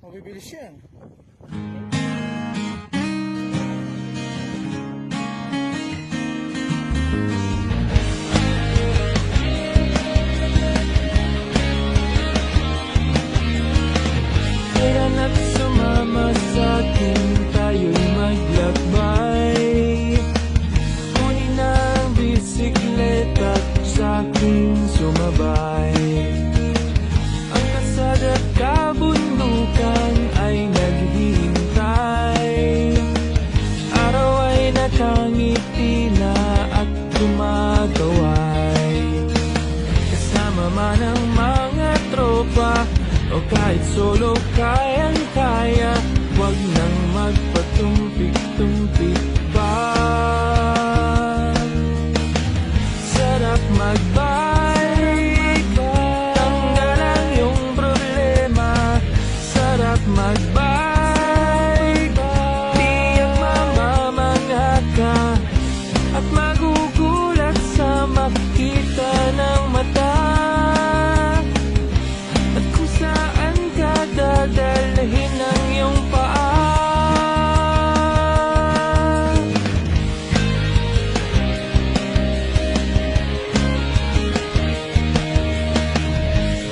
Mabibilis yan. Kaya na't sumama sa'kin, tayo'y maglakbay. Kunin na ang bisikleta at sa'king sumabay. Ang kalsada at kabundukan ay naghihintay. Araw ay nakangiti na at gumagaway. Kasama man ang mga tropa o kahit solo, kayang-kaya. Huwag nang magpatumpik-tumpik pa. Sarap magbike, tanggalan yung problema. Sarap magbike, tiyak mamamangha ka at magugulat sa makita ng mata. Dadalhin ang iyong paa.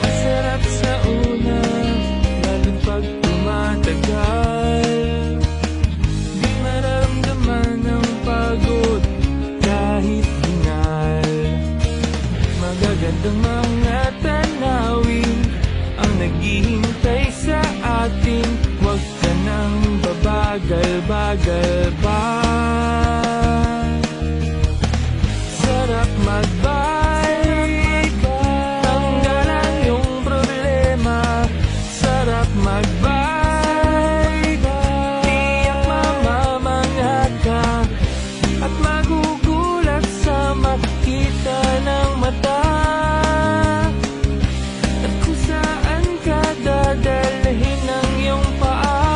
Masarap sa una, lalo't pag tumatagal. Di mararamdaman ang pagod kahit hingal. Magagandang mga tanawin ang naghihintay sa atin. Huwag ka nang babagal-bagal pa. Sarap magbike, tanggalan yung problema. Sarap magbike, tiyak mamamangha ka at magugulat sa makita ng mata. Dadalhin ang iyong paa.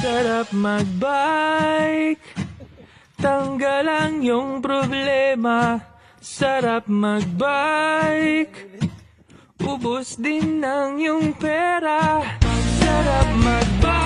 Sarap magbike, tanggal ang iyong problema. Sarap magbike, ubos din ang iyong pera. Sarap magbike.